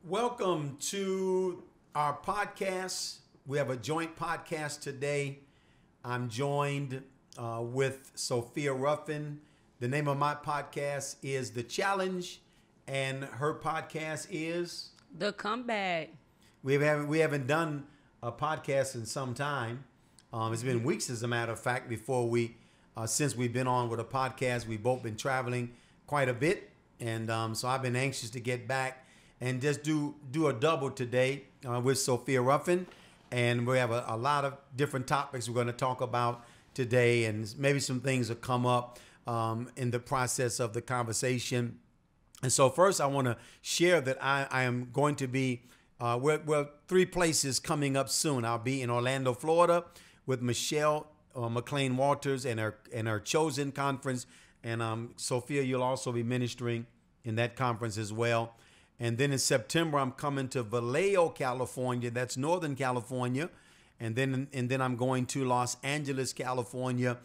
Welcome to our podcast. We have a joint podcast today. I'm joined with Sophia Ruffin. The name of my podcast is The Challenge, and her podcast is The Comeback. We haven't done a podcast in some time. It's been weeks, as a matter of fact, since we've been on with a podcast. We've both been traveling quite a bit, and so I've been anxious to get back and just do a double today with Sophia Ruffin. And we have a lot of different topics we're going to talk about today, and maybe some things will come up in the process of the conversation. And so first I want to share that I am going to be, we're three places coming up soon. I'll be in Orlando, Florida with Michelle McLean Walters and her Chosen Conference. And Sophia, you'll also be ministering in that conference as well. And then in September, I'm coming to Vallejo, California. That's Northern California. And then I'm going to Los Angeles, California,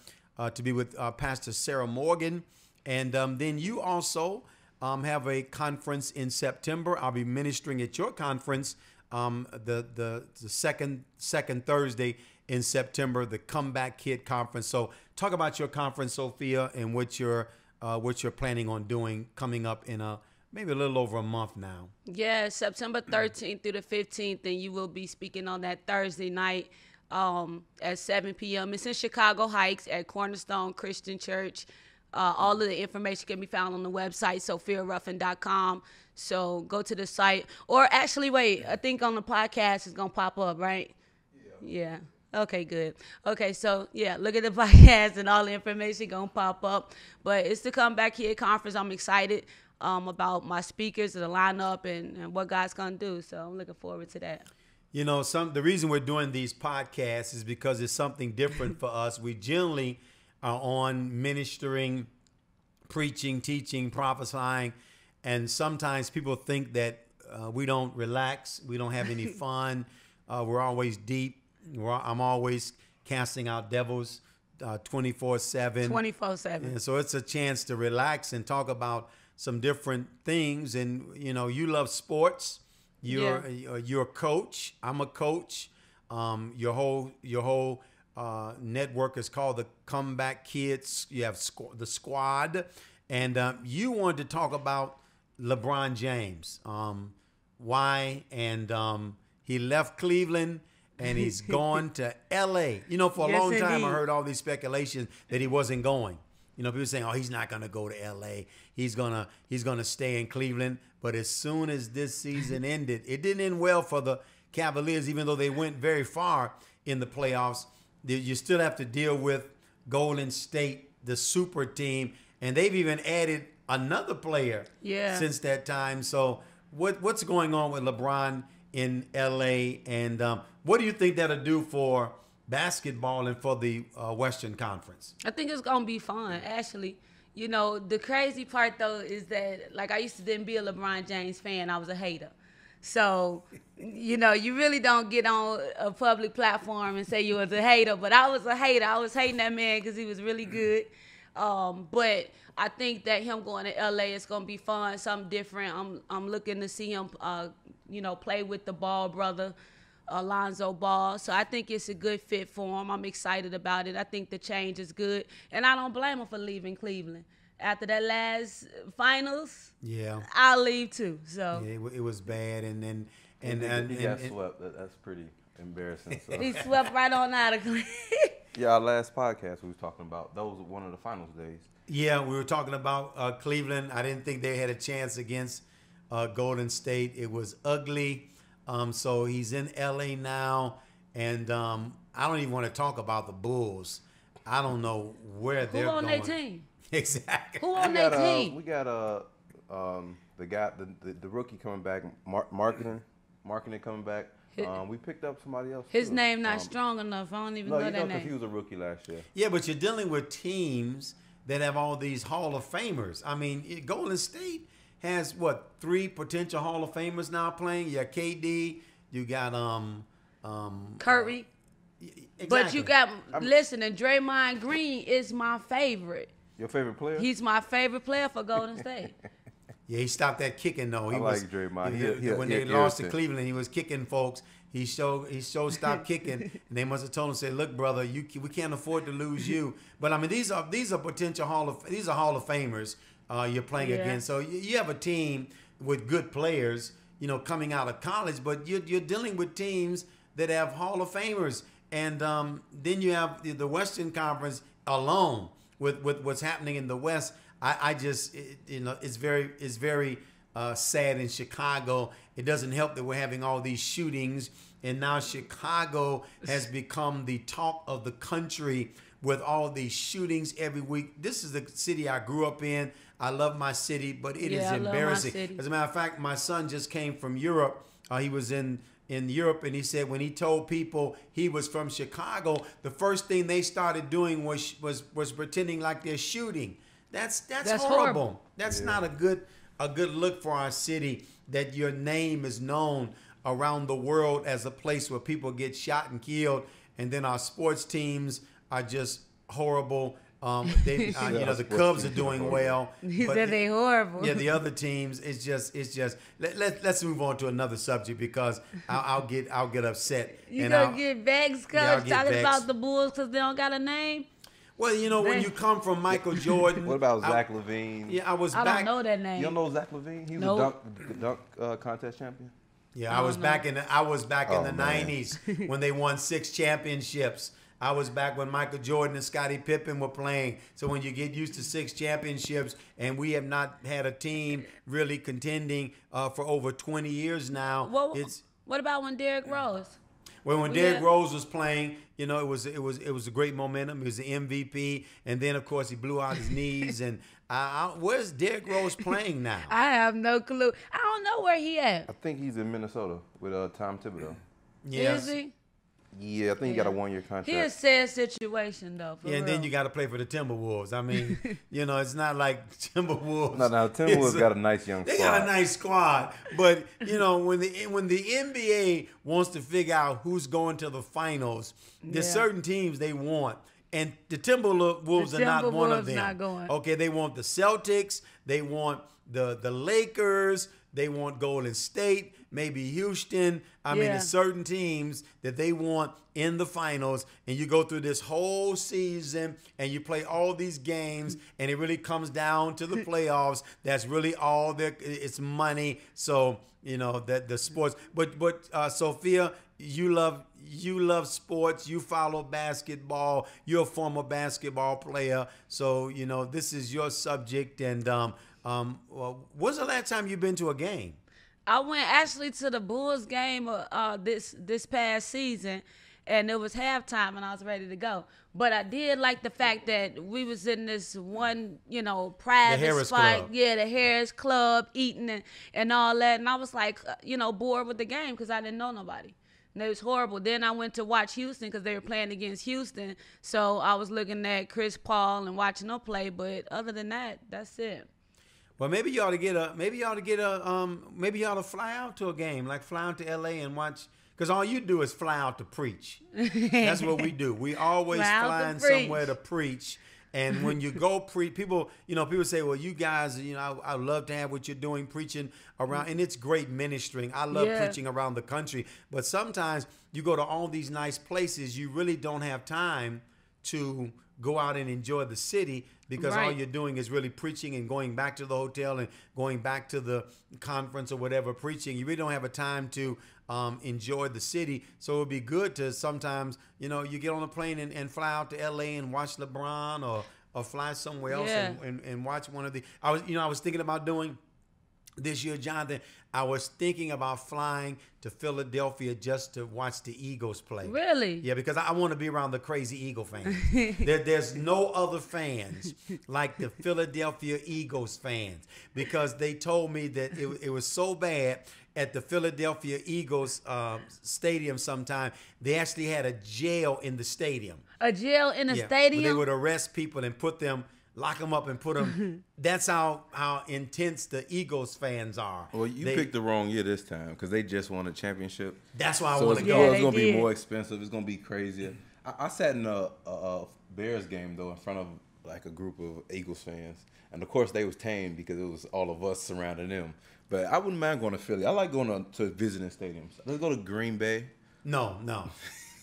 to be with Pastor Sarah Morgan. And then you also have a conference in September. I'll be ministering at your conference the second Thursday in September, the Comeback Kid Conference. So talk about your conference, Sophia, and what you're planning on doing coming up in maybe a little over a month now. Yeah, September 13th through the 15th, and you will be speaking on that Thursday night at 7 p.m. It's in Chicago Heights at Cornerstone Christian Church. All of the information can be found on the website, sophiaruffin.com. So go to the site. Or actually, wait, I think on the podcast it's going to pop up, right? Yeah. Okay, good. Okay, so, yeah, look at the podcast and all the information going to pop up. But it's the Comeback Kid Conference. I'm excited about my speakers, the lineup, and what God's going to do. So I'm looking forward to that. You know, the reason we're doing these podcasts is because it's something different for us. We generally are on ministering, preaching, teaching, prophesying, and sometimes people think that we don't relax, we don't have any fun, we're always deep. I'm always casting out devils 24/7. 24/7. And so it's a chance to relax and talk about some different things. And you know, you love sports. You're a coach. I'm a coach. Your whole network is called the Comeback Kids. You have the Squad, and you wanted to talk about LeBron James. Why? And he left Cleveland and he's gone to L.A. You know, for a long time I heard all these speculations that he wasn't going. You know, people saying, "Oh, he's not going to go to L.A. He's gonna stay in Cleveland." But as soon as this season ended, it didn't end well for the Cavaliers, even though they went very far in the playoffs. You still have to deal with Golden State, the super team, and they've even added another player since that time. So what's going on with LeBron in L.A., and what do you think that'll do for basketball and for the Western Conference? I think it's going to be fun, actually. You know, the crazy part, though, is that, like, I used to then be a LeBron James fan. I was a hater. So, you know, you really don't get on a public platform and say you was a hater. But I was a hater. I was hating that man because he was really good. But I think that him going to L.A. is going to be fun, something different. I'm looking to see him, play with the Ball brother, Alonzo Ball. So I think it's a good fit for him. I'm excited about it. I think the change is good. And I don't blame him for leaving Cleveland. After that last finals, I'll leave too. So it was bad, and he got swept. That's pretty embarrassing. So. He swept right on out of Cleveland. Yeah, our last podcast we was talking about, that was one of the finals days. Yeah, we were talking about Cleveland. I didn't think they had a chance against Golden State. It was ugly. So he's in L.A. now, and I don't even want to talk about the Bulls. I don't know where they're going. Who on their team? Exactly. Who on their team? We got the guy, the rookie coming back, marketing coming back. We picked up somebody else. His name not strong enough. I don't even know that name. Because he was a rookie last year. Yeah, but you're dealing with teams that have all these Hall of Famers. I mean, Golden State has, 3 potential Hall of Famers now playing? You got KD. You got Curry. Exactly. But you got, listen, and Draymond Green is my favorite. Your favorite player? He's my favorite player for Golden State. Yeah, he stopped that kicking though. I like Draymond. When they lost to Cleveland, he was kicking folks. He showed stopped kicking, and they must have told him, "Say, look, brother, we can't afford to lose you." But I mean, these are potential Hall of Famers you're playing against. So you have a team with good players, coming out of college, but you're dealing with teams that have Hall of Famers, and then you have the Western Conference alone with what's happening in the West. It's very sad in Chicago. It doesn't help that we're having all these shootings, and now Chicago has become the talk of the country with all these shootings every week. This is the city I grew up in. I love my city, but it is embarrassing. As a matter of fact, my son just came from Europe. He was in Europe, and he said when he told people he was from Chicago, the first thing they started doing was pretending like they're shooting. That's horrible. That's not a good look for our city, that your name is known around the world as a place where people get shot and killed, and then our sports teams are just horrible. The Cubs are doing well. He said they horrible. Yeah, the other teams, it's just. Let's move on to another subject, because I'll get upset. You gonna get vexed because talking about the Bulls because they don't got a name? Well, when you come from Michael Jordan. What about Zach LaVine? Yeah, I don't know that name. You don't know Zach LaVine? He was a dunk contest champion. Yeah, I was back in the 90s when they won 6 championships. I was back when Michael Jordan and Scottie Pippen were playing. So when you get used to 6 championships, and we have not had a team really contending for over 20 years now. What about when Derrick Rose? Well, when Derrick Rose was playing, it was a great momentum. He was the MVP, and then of course he blew out his knees. And where's Derrick Rose playing now? I have no clue. I don't know where he at. I think he's in Minnesota with Tom Thibodeau. Yes. Is he? Yeah, I think he got a 1-year contract. He a sad situation though. For real. And then you got to play for the Timberwolves. I mean, it's not like Timberwolves. No, Timberwolves got a nice young squad. They got a nice squad, but when the NBA wants to figure out who's going to the finals, there's certain teams they want. And the Timberwolves are not one of them. Not going. Okay, they want the Celtics, they want the Lakers, they want Golden State, maybe Houston. I mean, there's certain teams that they want in the finals, and you go through this whole season and you play all these games, and it really comes down to the playoffs. That's really all it's money. So, that the sports. But Sophia, you love sports. You follow basketball. You're a former basketball player. So, this is your subject. And when's the last time you've been to a game? I went actually to the Bulls game this past season, and it was halftime, and I was ready to go. But I did like the fact that we was in this one, private spot. Yeah, the Harris Club, eating and all that. And I was like, bored with the game because I didn't know nobody. And it was horrible. Then I went to watch Houston because they were playing against Houston. So I was looking at Chris Paul and watching them play. But other than that, that's it. Well, maybe you ought to fly out to a game, like fly out to L.A. and watch, because all you do is fly out to preach. That's what we do. We always flying somewhere to preach. And when you go preach, people say, well, you guys, I love to have what you're doing, preaching around, and it's great ministering. I love preaching around the country. But sometimes you go to all these nice places, you really don't have time to go out and enjoy the city, because all you're doing is really preaching and going back to the hotel and going back to the conference or whatever, preaching. You really don't have a time to enjoy the city. So it would be good to sometimes, you get on a plane and fly out to LA and watch LeBron, or fly somewhere else and watch one of the. I was thinking about doing this year, Jonathan. I was thinking about flying to Philadelphia just to watch the Eagles play. Really? Yeah, because I want to be around the crazy Eagle fans. There's no other fans like the Philadelphia Eagles fans, because they told me that it was so bad at the Philadelphia Eagles stadium sometime. They actually had a jail in the stadium. A jail in the stadium? Where they would arrest people and lock them up and put them. That's how intense the Eagles fans are. Well, you picked the wrong year this time, because they just won a championship. That's why I want to go. It's going to be more expensive. It's going to be crazier. I sat in a Bears game, though, in front of like a group of Eagles fans, and of course they was tame because it was all of us surrounding them. But I wouldn't mind going to Philly. I like going to visiting stadiums. Let's go to Green Bay. No.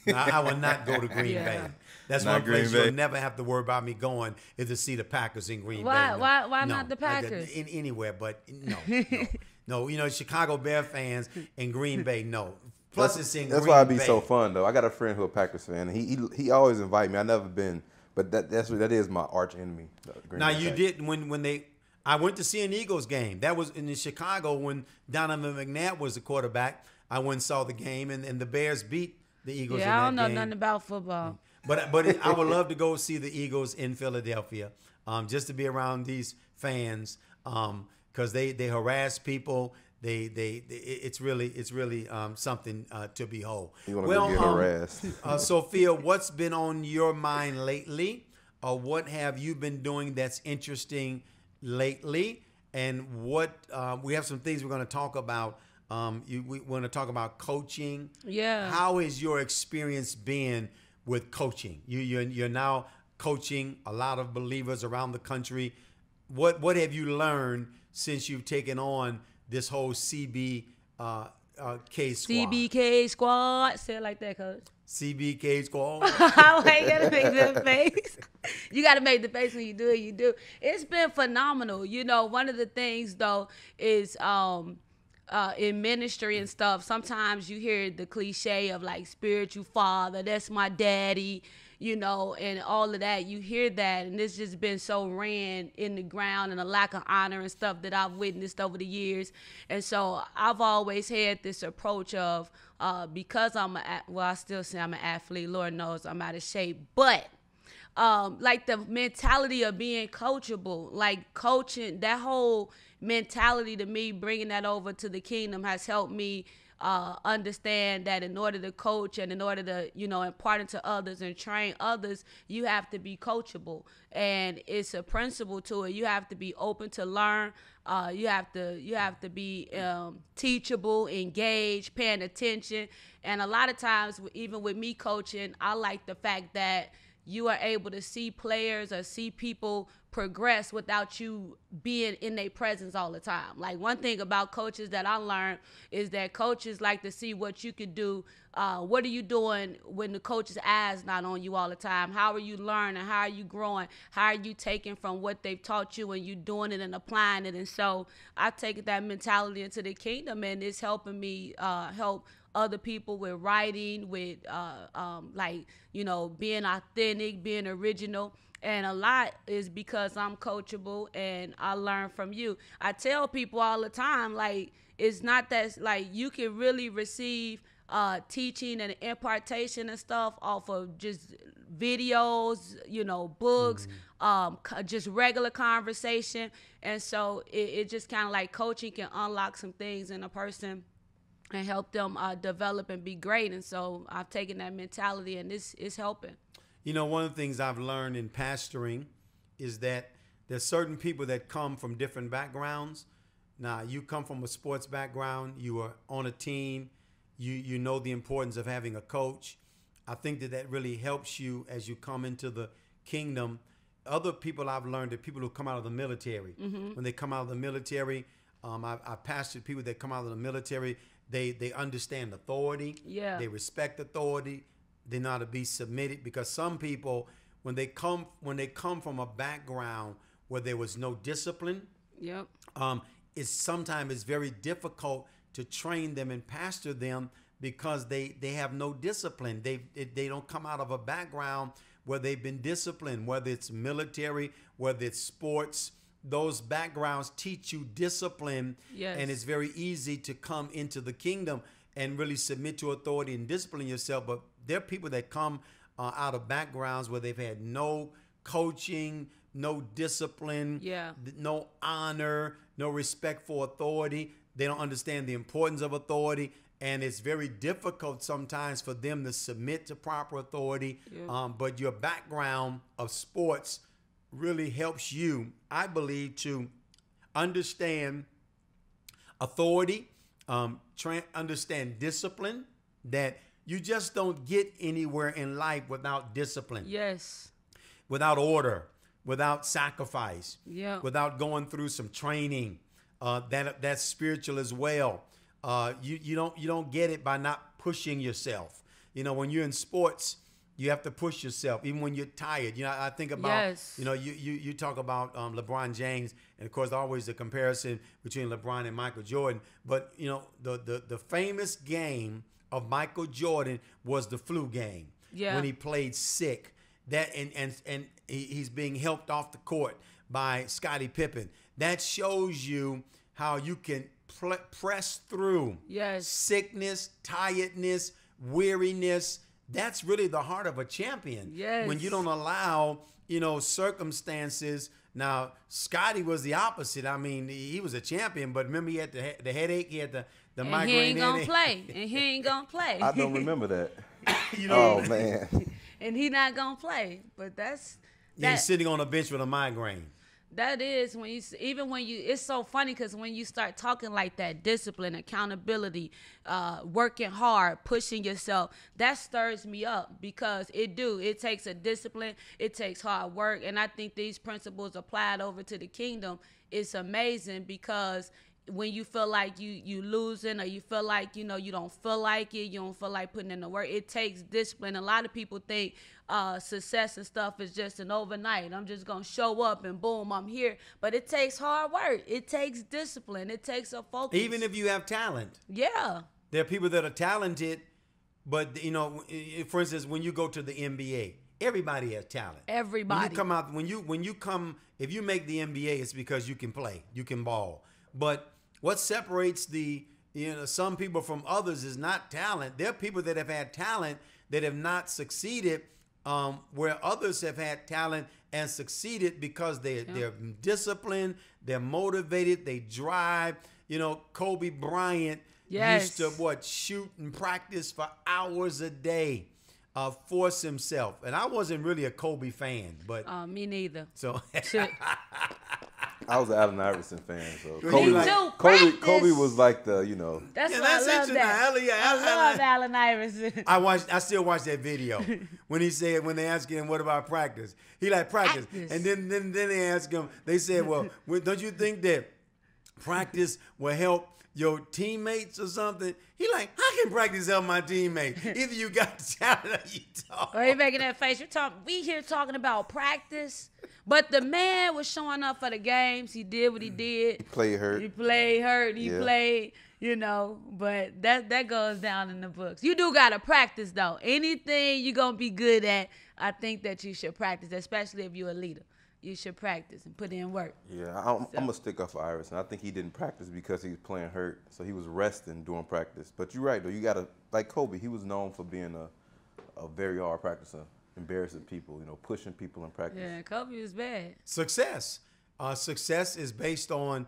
I will not go to Green Bay. That's Not one place Green Bay. you'll never have to worry about me going is to see the Packers in Green Bay. No. Why No. not the Packers? Anywhere, but no. You know, Chicago Bear fans in Green Bay, no. Plus, it's in Green Bay. That's why it'd be so fun, though. I got a friend who a Packers fan. And he always invite me. I never been, but that is my arch enemy. Now you did when I went to see an Eagles game. That was in Chicago when Donovan McNabb was the quarterback. I went and saw the game, and the Bears beat the Eagles. Yeah, I don't know game. nothing about football. But I would love to go see the Eagles in Philadelphia, just to be around these fans, because they harass people. It's really something to behold. You want to go get harassed? Sophia, what's been on your mind lately, or what have you been doing that's interesting lately? And what we have some things we're going to talk about. We want to talk about coaching. Yeah. How has your experience been with coaching? You're now coaching a lot of believers around the country. What have you learned since you've taken on this whole CBK squad? CBK squad. Say it like that, Coach. CBK squad. Why you gotta make that face? You gotta make the face when you do it. You do. It's been phenomenal. You know, one of the things though is in ministry and stuff, sometimes you hear the cliche of like spiritual father, that's my daddy, you know, and all of that. You hear that, and it's just been so ran in the ground, and a lack of honor and stuff that I've witnessed over the years. And so I've always had this approach of because I still say I'm an athlete. Lord knows I'm out of shape, but like the mentality of being coachable, like coaching, that whole mentality to me, bringing that over to the kingdom has helped me understand that in order to coach and in order to, you know, impart into others and train others, you have to be coachable. And it's a principle to it. You have to be open to learn. You have to be teachable, engaged, paying attention. And a lot of times, even with me coaching, I like the fact that you are able to see players or see people progress without you being in their presence all the time. Like, one thing about coaches that I learned is that coaches like to see what you could do. What are you doing when the coach's eyes not on you all the time? How are you learning? How are you growing? How are you taking from what they've taught you and you doing it and applying it? And so I've taken that mentality into the kingdom, and it's helping me help other people with writing, with like, you know, being authentic, being original. And a lot is because I'm coachable and I learn from you. I tell people all the time, like, it's not that, like, you can really receive teaching and impartation and stuff off of just videos, you know, books, just regular conversation. And so it just kind of like coaching can unlock some things in a person and help them develop and be great. And so I've taken that mentality, and it's helping. You know, one of the things I've learned in pastoring is that there's certain people that come from different backgrounds. Now, you come from a sports background, you are on a team, you know the importance of having a coach. I think that really helps you as you come into the kingdom. Other people I've learned that people who come out of the military, when they come out of the military, I've pastored people that come out of the military, they understand authority, they respect authority, they know how to be submitted, because some people, when they come from a background where there was no discipline, it's sometimes very difficult to train them and pastor them because they have no discipline. They don't come out of a background where they've been disciplined, whether it's military, whether it's sports. Those backgrounds teach you discipline, and it's very easy to come into the kingdom and really submit to authority and discipline yourself. But there are people that come out of backgrounds where they've had no coaching, no discipline, no honor, no respect for authority. They don't understand the importance of authority, and it's very difficult sometimes for them to submit to proper authority. But your background of sports really helps you, I believe, to understand authority, understand discipline, that you just don't get anywhere in life without discipline. Yes. Without order, without sacrifice, Yeah. without going through some training. That's spiritual as well. You don't get it by not pushing yourself. You know, when you're in sports, you have to push yourself, even when you're tired. You know, I think about, Yes. you know, you talk about LeBron James, and of course, always the comparison between LeBron and Michael Jordan. But, you know, the famous game of Michael Jordan was the flu game. Yeah. When he played sick. That and he's being helped off the court by Scottie Pippen. That shows you how you can press through Yes. sickness, tiredness, weariness. That's really the heart of a champion. Yes. When you don't allow, you know, circumstances. Now, Scottie was the opposite. I mean, he was a champion, but remember he had the headache, he had the And migraine. he ain't gonna headache. play. And he ain't gonna play. I don't remember that. You know, Oh man. And he not gonna play. But that's yeah, he's that. sitting on a bench with a migraine. That is when you even when you it's so funny because when you start talking like that, discipline, accountability, working hard, pushing yourself, that stirs me up because it takes a discipline, it takes hard work, and I think these principles applied over to the kingdom, it's amazing because when you feel like you losing or you feel like, you know, you don't feel like it, you don't feel like putting in the work, it takes discipline. A lot of people think success and stuff is just an overnight. I'm just gonna show up and boom, I'm here. But it takes hard work. It takes discipline. It takes a focus. Even if you have talent. Yeah. There are people that are talented, but, you know, for instance, when you go to the NBA, everybody has talent. Everybody. When you come out, if you make the NBA, it's because you can play, you can ball. But what separates some people from others is not talent. There are people that have had talent that have not succeeded, where others have had talent and succeeded because they're disciplined, they're motivated, they drive. You know, Kobe Bryant used to shoot and practice for hours a day, force himself. And I wasn't really a Kobe fan, but Me neither. so I was an Allen Iverson fan, so Kobe was like the, you know. That's Yeah, why that's I love interesting. that. I love Allen Iverson. I still watch that video when he said, when they asked him, what about practice? He like practice. And then they asked him, they said, well, don't you think that practice will help your teammates or something? He like, how can practice help my teammates? Either you got talent or you talk. Or he making that face. We here talking about practice. But the man was showing up for the games. He did what he did. He played hurt. He played, you know, but that goes down in the books. You do got to practice, though. Anything you're going to be good at, I think that you should practice, especially if you're a leader. You should practice and put in work. Yeah, I'm going to stick up for Iverson. I think he didn't practice because he was playing hurt, so he was resting during practice. But you're right, though. You got to, like Kobe, he was known for being a very hard practicer. Embarrassing people, you know, pushing people in practice. Yeah, Kobe was bad. Success. Success is based on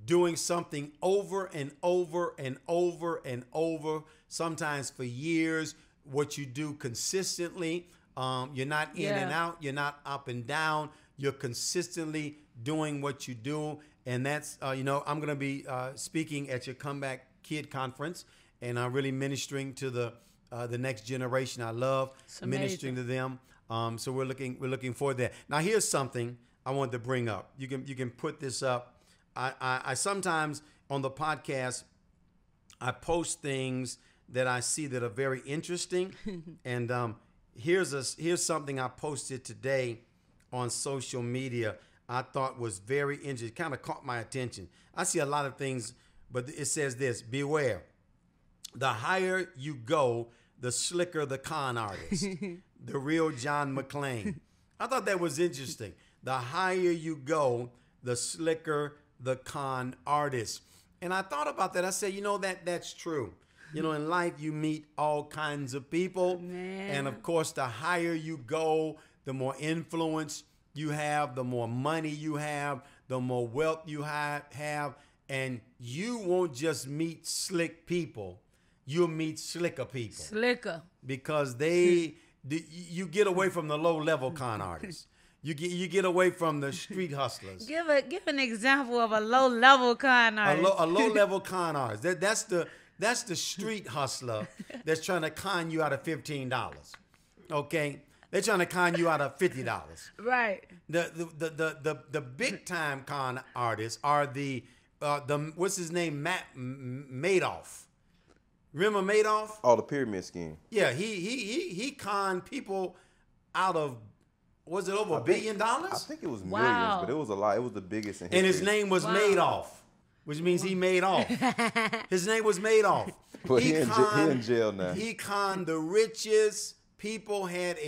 doing something over and over and over and over, sometimes for years, what you do consistently. You're not in and out. You're not up and down. You're consistently doing what you do. And that's, I'm going to be speaking at your Comeback Kid Conference, and I'm really ministering to the next generation. I love ministering to them. So we're looking forward to that. Now here's something I wanted to bring up. You can put this up. I sometimes on the podcast I post things that I see that are very interesting. And here's something I posted today on social media I thought was very interesting. It kind of caught my attention. I see a lot of things, but it says this: beware. The higher you go, the slicker the con artist. The real John McClane. I thought that was interesting. The higher you go, the slicker the con artist. And I thought about that. I said, that's true. In life you meet all kinds of people. Man. And of course, the higher you go, the more influence you have, the more money you have, the more wealth you have. And you won't just meet slick people. You'll meet slicker people. Slicker. Because you get away from the low-level con artists. You get away from the street hustlers. Give an example of a low-level con artist. A low-level con artist. That's the street hustler that's trying to con you out of $15. Okay? They're trying to con you out of $50. Right. The big time con artists are the what's his name, Madoff. Remember Madoff? Oh, the pyramid scheme. Yeah, he conned people out of, was it over $1 billion? I think it was millions, Wow. but it was a lot. It was the biggest in history. And his name was Madoff, which means he made off. His name was Madoff. But he in jail now. He conned the richest people. Had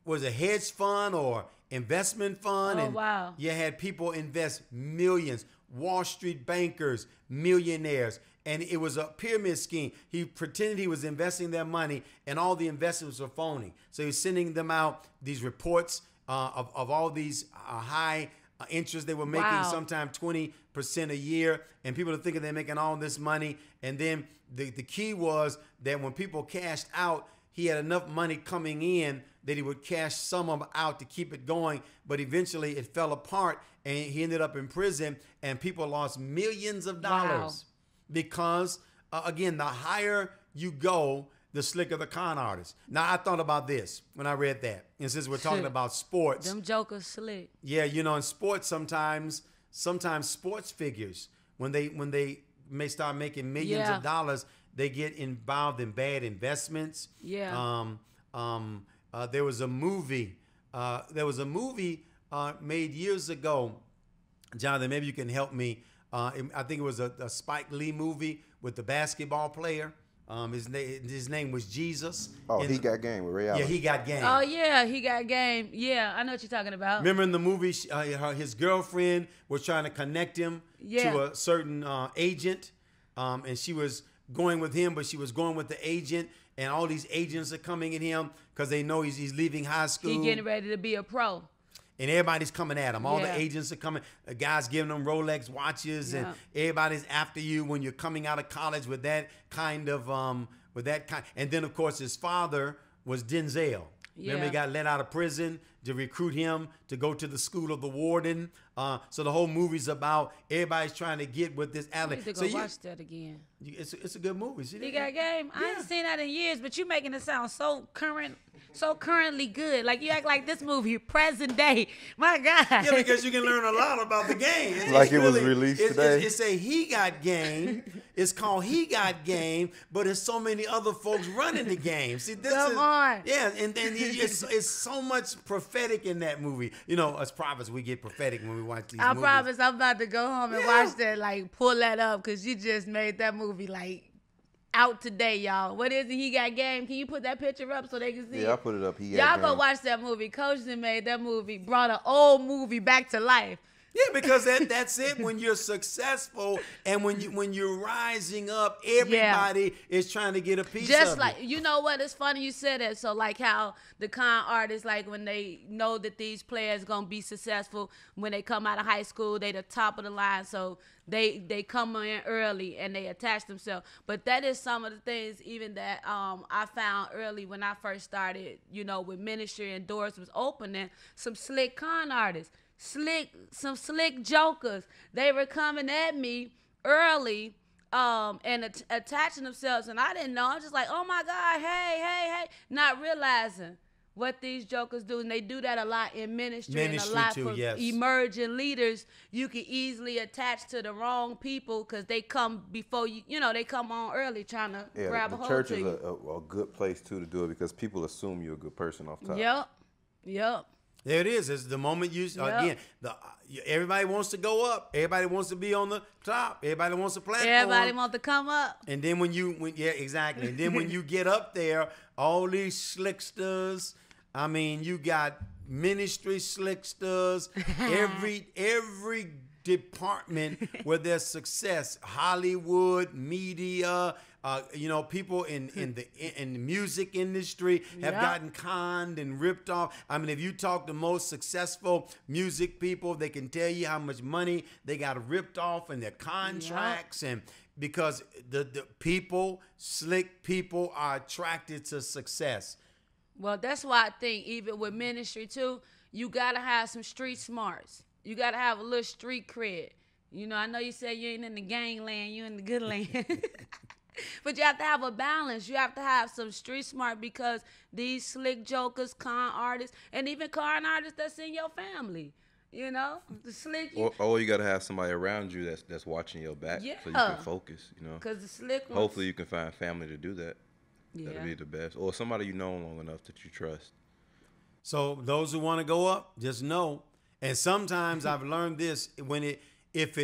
was a hedge fund or investment fund. Oh, and wow. You had people invest millions. Wall Street bankers, millionaires. And it was a pyramid scheme. He pretended he was investing their money, and all the investments were phony. So he was sending them out these reports of all these high interest they were making, Wow. sometimes 20% a year. And people are thinking they're making all this money. And then the key was that when people cashed out, he had enough money coming in that he would cash some of them out to keep it going. But eventually it fell apart, and he ended up in prison, and people lost millions of dollars. Wow. Because, again, the higher you go, the slicker the con artist. Now, I thought about this when I read that. And since we're talking about sports. Them jokers slick. Yeah, in sports, sometimes sports figures, when they may start making millions of dollars, they get involved in bad investments. Yeah. There was a movie. Made years ago. Jonathan, maybe you can help me. I think it was a Spike Lee movie with the basketball player. His name was Jesus. Oh, He Got Game with Ray Allen. Yeah, He Got Game. Oh, yeah, He Got Game. Yeah, I know what you're talking about. Remember in the movie, his girlfriend was trying to connect him to a certain agent, and she was going with him, but she was going with the agent, and all these agents are coming at him because they know he's leaving high school. He getting ready to be a pro. And everybody's coming at him. All the Yeah. agents are coming. The guys giving them Rolex watches, and everybody's after you when you're coming out of college with that kind of And then of course his father was Denzel. Remember, he got let out of prison to recruit him to go to the school of the warden. So the whole movie's about everybody's trying to get with this I alley. need to go watch that again. It's a good movie. See, He Got Game. I ain't seen that in years, but you making it sound so currently good. Like you act like this movie present day. My God. Yeah, because you can learn a lot about the game. Like it was released today. It's a He Got Game. It's called He Got Game, but there's so many other folks running the game. See, this Come on. Yeah, and it's so much prophetic in that movie. As prophets, we get prophetic when we watch these I movies. promise I'm about to go home and watch that, like pull that up, because you just made that movie like out today, y'all. What is it? He Got Game. Can you put that picture up so they can see? Yeah, I put it up. Y'all go watch that movie. Coach done made that movie, brought an old movie back to life. Yeah, because that's it. When you're successful and when you're rising up, everybody is trying to get a piece of Just it. like, you know what? It's funny you said that. So like how the con artists, like when they know that these players gonna be successful when they come out of high school, they the top of the line. So they come in early and they attach themselves. But that is some of the things even that I found early when I first started, with ministry and doors was opening. Some slick con artists. Some slick jokers. They were coming at me early and attaching themselves, and I didn't know. I'm just like, oh my God, hey, not realizing what these jokers do. And they do that a lot in ministry and a lot too, for yes. emerging leaders. You can easily attach to the wrong people because they come before you, they come on early trying to grab a hold church to is you. a good place too to do it because people assume you're a good person off top. There Yep. it is. It's the moment again. Everybody wants to go up. Everybody wants to be on the top. Everybody wants a platform. Everybody wants to come up. And then when exactly. And then when you get up there, all these slicksters. I mean, you got ministry slicksters. every department where there's success, Hollywood, media. People in the music industry have gotten conned and ripped off. I mean, if you talk to most successful music people, they can tell you how much money they got ripped off in their contracts, and because the slick people are attracted to success. Well, that's why I think even with ministry too, you gotta have some street smarts. You gotta have a little street cred. I know you say you ain't in the gangland, you in the good land. But you have to have a balance. You have to have some street smart because these slick jokers, con artists, and even con artists that's in your family, you know, the slick. Or you got to have somebody around you that's watching your back, Yeah. so you can focus. You know, Because the slick ones. hopefully you can find family to do that. Yeah. That'd be the best, or somebody you know long enough that you trust. So those who want to go up, just know. And sometimes I've learned this if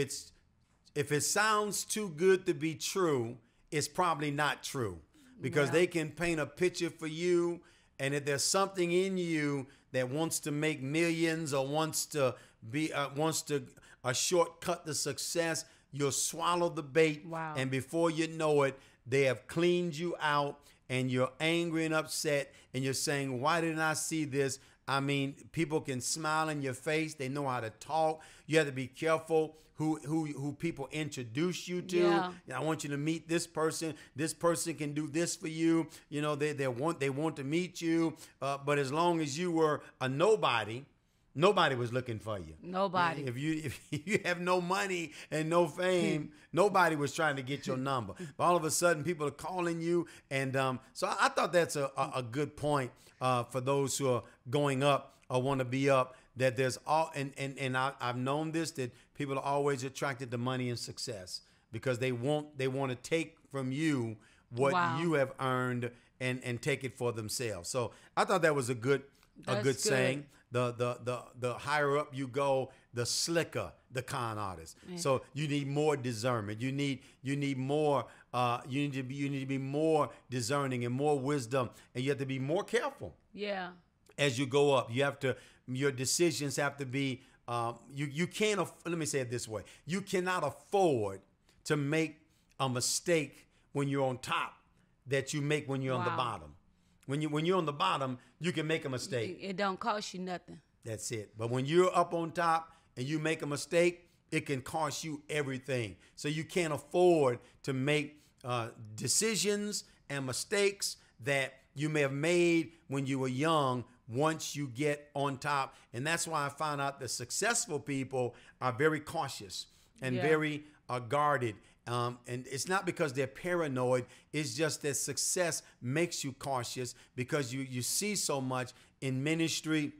it sounds too good to be true, it's probably not true, because they can paint a picture for you, and if there's something in you that wants to make millions or wants to a shortcut to success, you'll swallow the bait. Wow. And before you know it, they have cleaned you out, and you're angry and upset, and you're saying, why didn't I see this? I mean, people can smile in your face. They know how to talk. You have to be careful who people introduce you to. Yeah. I want you to meet this person. This person can do this for you. You know, they want to meet you. But as long as you were a nobody, nobody was looking for you. Nobody. If you have no money and no fame, nobody was trying to get your number. But all of a sudden, people are calling you, and so I thought that's a good point for those who are going up or want to be up. That there's all and I've known this, that people are always attracted to money and success because they want to take from you what you have earned and take it for themselves. So I thought that was a good saying. The higher up you go, the slicker the con artist. Yeah. So you need more discernment. You need more. You need to be more discerning and more wisdom, and you have to be more careful. Yeah. As you go up, your decisions have to be. You can't. Let me say it this way: you cannot afford to make a mistake when you're on top that you make when you're on the bottom. When you're on the bottom, you can make a mistake. It don't cost you nothing. That's it. But when you're up on top and you make a mistake, it can cost you everything. So you can't afford to make decisions and mistakes that you may have made when you were young once you get on top. And that's why I found out that successful people are very cautious and very guarded. And it's not because they're paranoid. It's just that success makes you cautious because you see so much in ministry.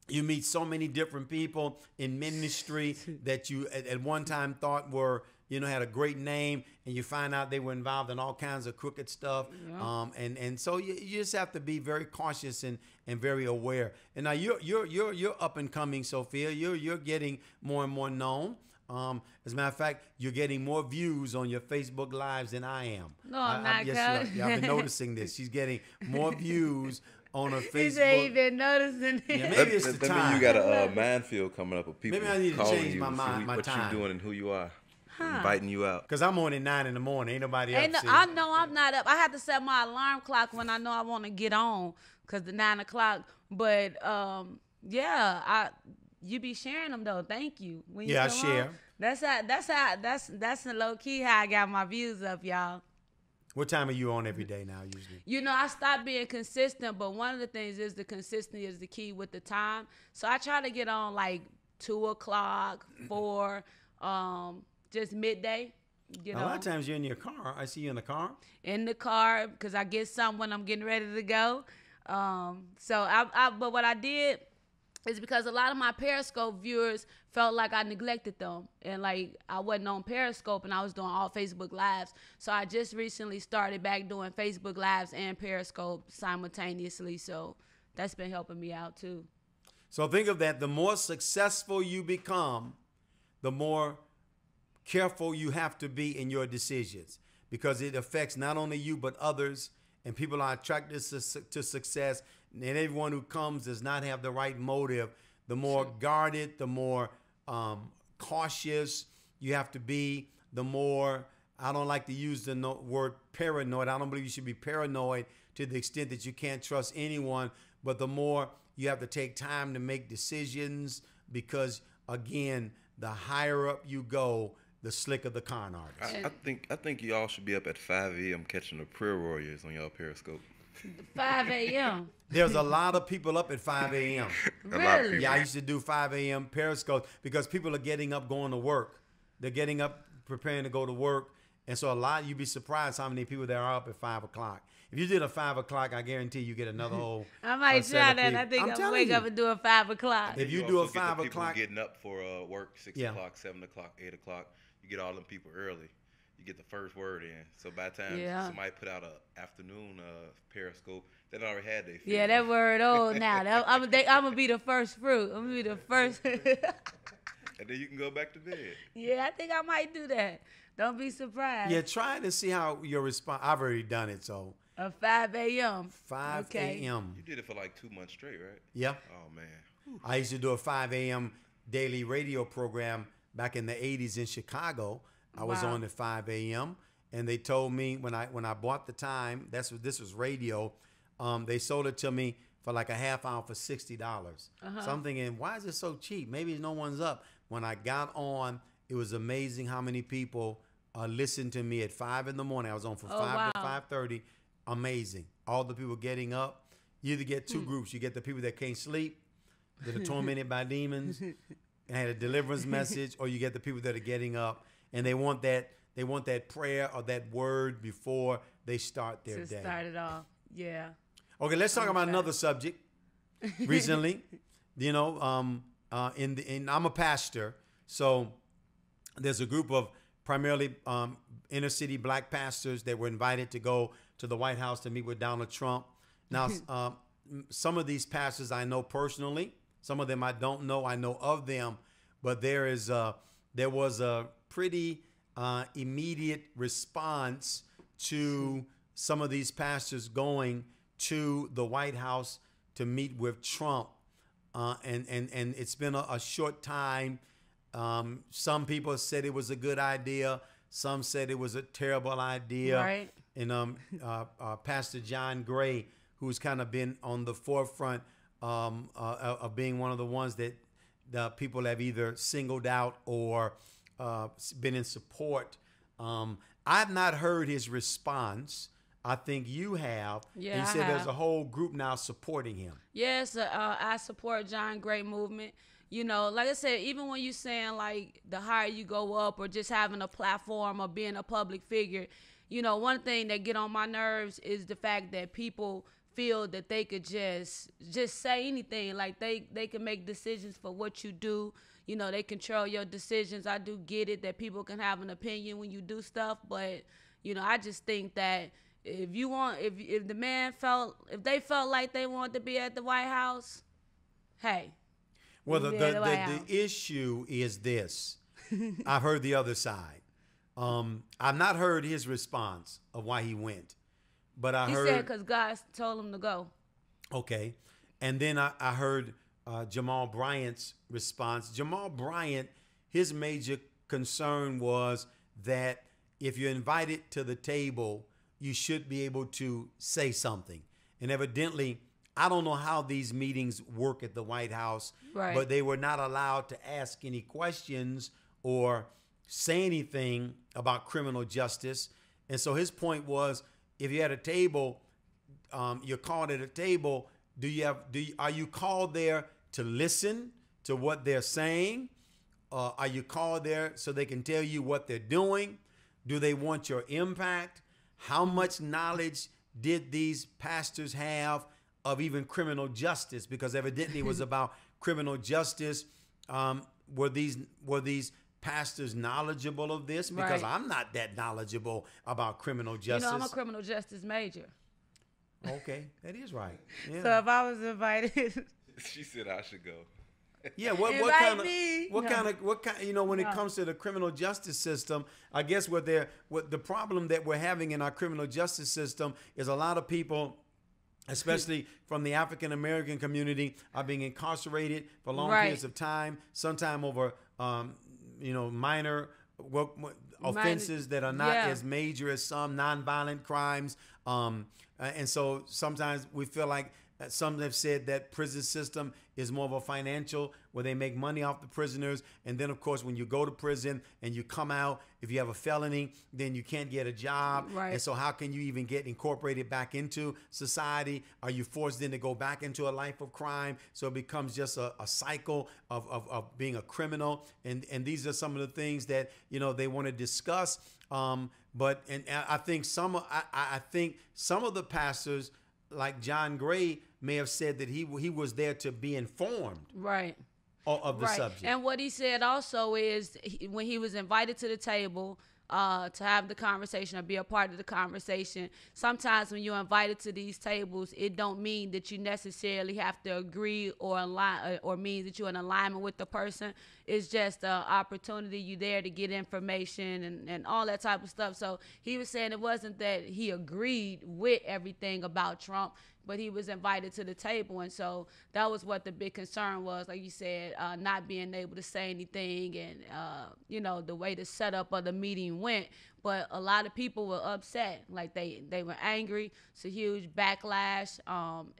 You meet so many different people in ministry that you at one time thought were, had a great name, and you find out they were involved in all kinds of crooked stuff. Yeah. And so you just have to be very cautious and very aware. And now you're up and coming, Sophia. You're getting more and more known. As a matter of fact, you're getting more views on your Facebook Lives than I am. No, I'm not. Yes, I've been noticing this. She's getting more views on her Facebook. He's even noticing it. Yeah, maybe it's the time. You got a minefield coming up of people. Maybe I need to change my what time. What you doing and who you are. Inviting you out. Because I'm on at 9 in the morning. Ain't nobody up. I know I'm not up. I have to set my alarm clock when I know I want to get on because the 9 o'clock. But, you be sharing them, though. Thank you. When you I share. On, that's the low key how I got my views up, y'all. What time are you on every day now, usually? I stopped being consistent, but one of the things is the consistency is the key with the time. So I try to get on like 2 o'clock, 4, just midday. A lot of times you're in your car. I see you in the car. In the car because I get some when I'm getting ready to go. But what I did is because a lot of my Periscope viewers felt like I neglected them and like I wasn't on Periscope and I was doing all Facebook Lives. So I just recently started back doing Facebook Lives and Periscope simultaneously. So that's been helping me out too. So think of that. The more successful you become, the more careful you have to be in your decisions because it affects not only you but others, and people are attracted to success, and everyone who comes does not have the right motive. The more guarded, the more cautious you have to be, the more, I don't like to use the word paranoid. I don't believe you should be paranoid to the extent that you can't trust anyone, but the more you have to take time to make decisions because, again, the higher up you go, the slicker the con artist. I think y'all should be up at 5 a.m. catching the prayer warriors on y'all Periscope. 5 a.m. There's a lot of people up at 5 a.m. Really? Yeah, I used to do 5 a.m. Periscope because people are getting up going to work. They're getting up preparing to go to work, And so you'd be surprised how many people there are up at 5 o'clock. If you did a 5 o'clock, I guarantee you get another whole. I might try that. I think I'll wake up and do a 5 o'clock. If you do a 5 people o'clock, getting up for work, 6 o'clock, 7 o'clock, 8 o'clock. You get all them people early. You get the first word in. So by the time somebody put out a afternoon Periscope, they already had their feed. Yeah, that word old now. I'm gonna be the first fruit. I'm gonna be the first. And then you can go back to bed. Yeah, I think I might do that. Don't be surprised. Yeah, try to see how your response. I've already done it, so. 5 a.m. 5 a.m. You did it for like 2 months straight, right? Yeah. Oh, man. I used to do a 5 a.m. daily radio program back in the 80s in Chicago. I was on at 5 a.m. and they told me when I bought the time, this was radio, they sold it to me for like a half hour for $60. So I'm thinking, why is it so cheap? Maybe no one's up. When I got on, it was amazing how many people listened to me at 5 in the morning. I was on from 5 to 5:30. Amazing. All the people getting up. You either get two groups. You get the people that can't sleep, that are tormented by demons, and had a deliverance message, or you get the people that are getting up and they want that prayer or that word before they start their day. To start it off. Yeah. Okay, let's talk about another subject. Recently, you know, I'm a pastor, so there's a group of primarily inner city black pastors that were invited to go to the White House to meet with Donald Trump. Now, some of these pastors I know personally. Some of them I don't know. I know of them, but there was a pretty immediate response to some of these pastors going to the White House to meet with Trump, and it's been a short time. Some people said it was a good idea. Some said it was a terrible idea. Right. And Pastor John Gray, who's kind of been on the forefront of being one of the ones that the people have either singled out or been in support. I've not heard his response. I think you have. Yeah, he said there's a whole group now supporting him. Yes, I support John Gray movement. You know, like I said, even when you're saying like the higher you go up or just having a platform or being a public figure, you know, one thing that get on my nerves is the fact that people feel that they could just say anything. Like they can make decisions for what you do. You know, they control your decisions. I do get it that people can have an opinion when you do stuff, but you know, I just think that if they felt like they wanted to be at the White House, hey. Well, the issue is this. I've heard the other side. I've not heard his response of why he went, but he said because God told him to go. Okay, and then I heard Jamal Bryant's response. Jamal Bryant, his major concern was that if you're invited to the table, you should be able to say something. And evidently, I don't know how these meetings work at the White House, right, but they were not allowed to ask any questions or say anything about criminal justice. And so his point was, if you're at a table, you're called at a table, are you called there to listen to what they're saying? Are you called there so they can tell you what they're doing? Do they want your impact? How much knowledge did these pastors have of even criminal justice? Because evidently it was about criminal justice. Were these pastors knowledgeable of this? Because right, I'm not that knowledgeable about criminal justice. You know, I'm a criminal justice major. Okay, that is right. Yeah. So if I was invited, she said I should go. Yeah, what kind you know, when it comes to the criminal justice system, I guess what the problem that we're having in our criminal justice system is a lot of people, especially from the African American community, are being incarcerated for long periods of time, sometime over minor offenses that are not as major as some nonviolent crimes. And so sometimes we feel like some have said that prison system is more of a financial, where they make money off the prisoners. And then, of course, when you go to prison and you come out, if you have a felony, then you can't get a job. Right. And so how can you even get incorporated back into society? Are you forced then to go back into a life of crime? So it becomes just a cycle of being a criminal. And these are some of the things that, you know, they want to discuss. But and I think I think some of the pastors, like John Gray, may have said that he was there to be informed. Right. Of the subject. And what he said also is when he was invited to the table to have the conversation or be a part of the conversation, sometimes when you're invited to these tables, it don't mean that you necessarily have to agree or align or mean that you're in alignment with the person. It's just an opportunity. You there to get information and all that type of stuff. So he was saying it wasn't that he agreed with everything about Trump, but he was invited to the table. And so that was what the big concern was, like you said, not being able to say anything and, the way the setup of the meeting went. But a lot of people were upset. Like they were angry. It's a huge backlash.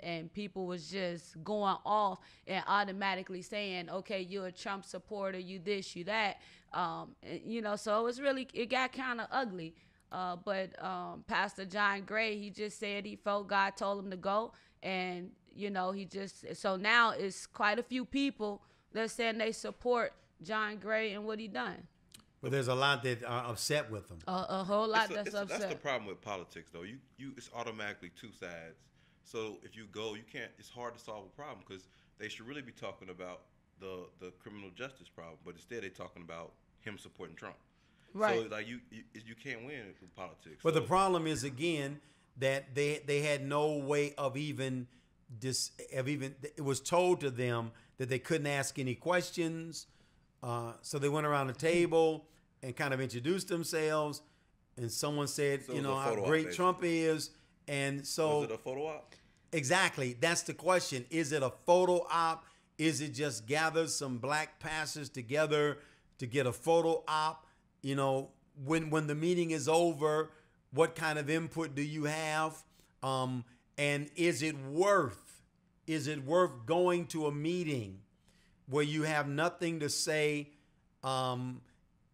And people was just going off and automatically saying, okay, you're a Trump supporter, you this, you that. So it got kind of ugly. But Pastor John Gray, he just said he felt God told him to go. And, so now it's quite a few people that saying they support John Gray and what he done. But there's a lot that are upset with him. A whole lot that's upset. That's the problem with politics, though. It's automatically two sides. So if you go, you can't. It's hard to solve a problem because they should really be talking about the criminal justice problem, but instead they're talking about him supporting Trump. Right. So like you can't win in politics. But the problem is again that they had no way of even it was told to them that they couldn't ask any questions. So they went around the table and kind of introduced themselves, and someone said, how great Trump is, and so was it a photo op? Exactly, that's the question. Is it a photo op? Is it just gather some black pastors together to get a photo op? When the meeting is over, what kind of input do you have? And is it worth going to a meeting where you have nothing to say?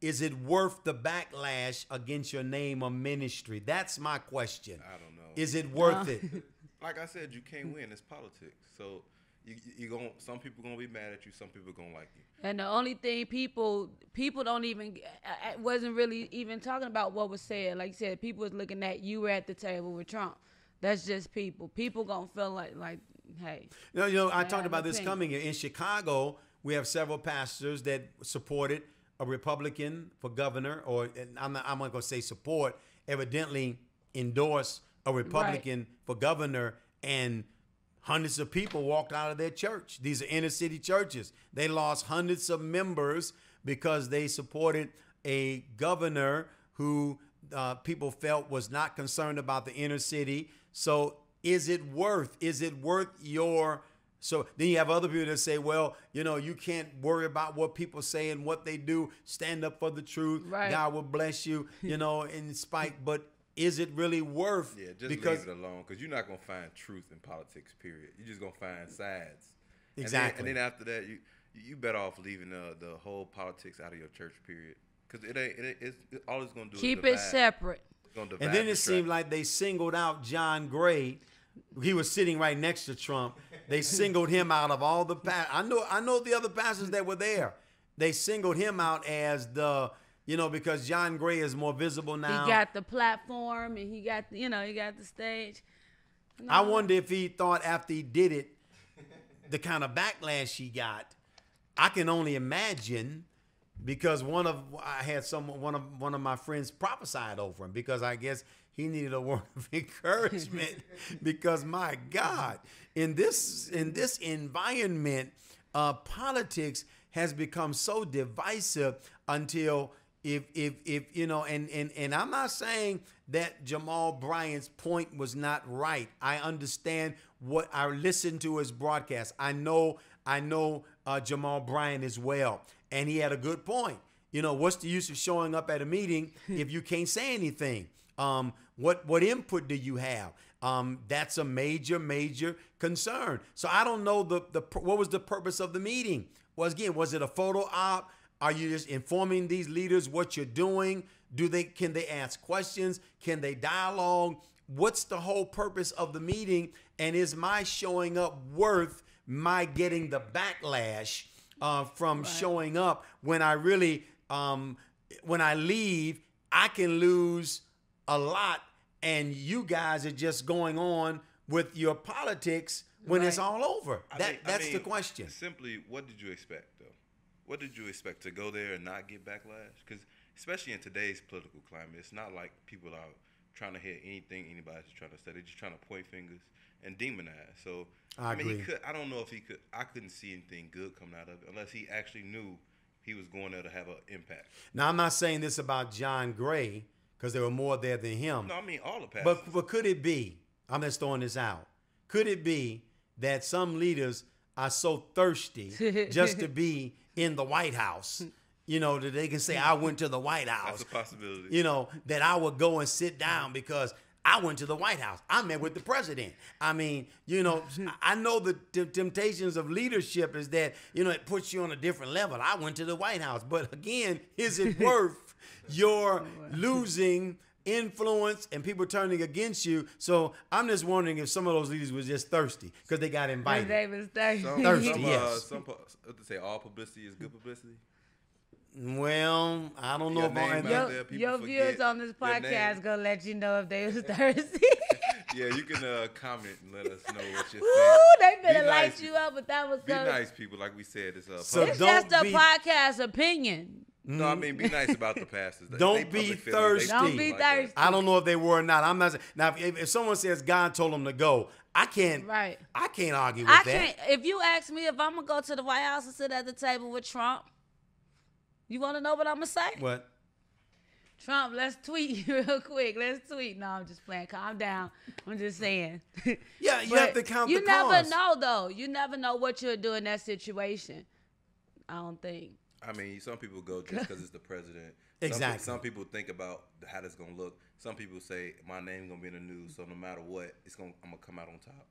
Is it worth the backlash against your name or ministry? That's my question. I don't know. Is it worth it? Like I said, you can't win. It's politics. So some people gonna be mad at you. Some people gonna like you. And the only thing people don't even wasn't really even talking about what was said. Like you said, people was looking at you were at the table with Trump. That's just people. People gonna feel like hey. I talked about this coming in Chicago. We have several pastors that supported a Republican for governor, or I'm not going to say support, evidently endorse a Republican for governor, and hundreds of people walked out of their church. These are inner city churches. They lost hundreds of members because they supported a governor who people felt was not concerned about the inner city. So is it worth your... So then you have other people that say, well, you can't worry about what people say and what they do. Stand up for the truth. Right. God will bless you, in spite. But is it really worth? Yeah, just leave it alone, because you're not going to find truth in politics, period. You're just going to find sides. Exactly. And then after that, you better off leaving the whole politics out of your church, period. Because it's all it's going to do keep is divide. It separate. And then it seemed like they singled out John Gray. He was sitting right next to Trump. They singled him out of all the pastors. I know the other pastors that were there. They singled him out as because John Gray is more visible now. He got the platform and he got the stage. No. I wonder if he thought after he did it, the kind of backlash he got. I can only imagine, because one of my friends prophesied over him, because I guess he needed a word of encouragement. Because my God, in this environment, politics has become so divisive until if and I'm not saying that Jamal Bryant's point was not right. I understand what I listened to his broadcast. I know Jamal Bryant as well, and he had a good point. What's the use of showing up at a meeting if you can't say anything? What input do you have? That's a major concern. So I don't know what was the purpose of the meeting. Was it a photo op? Are you just informing these leaders what you're doing? Can they ask questions? Can they dialogue? What's the whole purpose of the meeting? And is my showing up worth my getting the backlash from showing up when I really when I leave, I can lose a lot, and you guys are just going on with your politics when it's all over. That's the question. Simply, what did you expect, though? What did you expect, to go there and not get backlash? Because especially in today's political climate, it's not like people are trying to hear anything anybody's trying to say. They're just trying to point fingers and demonize. So I agree. I don't know if he could. I couldn't see anything good coming out of it unless he actually knew he was going there to have an impact. Now, I'm not saying this about John Gray because there were more there than him. No, I mean all the pastors. But could it be, I'm just throwing this out, could it be that some leaders are so thirsty just to be in the White House, that they can say, I went to the White House. That's a possibility. That I would go and sit down because I went to the White House. I met with the president. I mean, I know the temptations of leadership is that, it puts you on a different level. I went to the White House. But again, is it worth your losing influence and people turning against you? So I'm just wondering if some of those leaders were just thirsty because they got invited. They was thirsty. Thirsty, yes. Some say all publicity is good publicity. Well, I don't know if your viewers on this podcast gonna let you know if they was thirsty. Yeah, you can comment and let us know what you think. Ooh, they better light you up, but that was be nice, people. Like we said, it's it's just a podcast opinion. No, I mean, be nice about the pastors. Don't be thirsty. Don't be thirsty. I don't know if they were or not. I'm not saying. Now, if someone says God told them to go, I can't. Right. I can't argue with that. If you ask me if I'm gonna go to the White House and sit at the table with Trump, you want to know what I'm gonna say? What? Trump, let's tweet real quick. Let's tweet. No, I'm just playing. Calm down. I'm just saying. Yeah, you have to count the cost. You never know, though. You never know what you'll do in that situation. I don't think. I mean, some people go just because it's the president. Exactly. Some people think about how that's gonna look. Some people say my name's gonna be in the news, so no matter what, I'm gonna come out on top.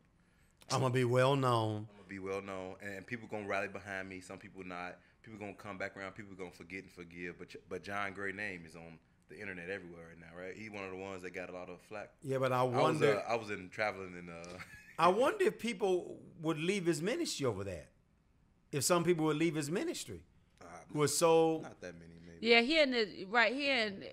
I'm gonna be well known. And people gonna rally behind me. Some people not. People gonna come back around. People gonna forget and forgive. But John Gray's name is on the internet everywhere right now, right? He's one of the ones that got a lot of flack. Yeah, but I wonder. I was traveling in. I wonder if people would leave his ministry over that. If some people would leave his ministry, who are so not that many, maybe. Yeah, here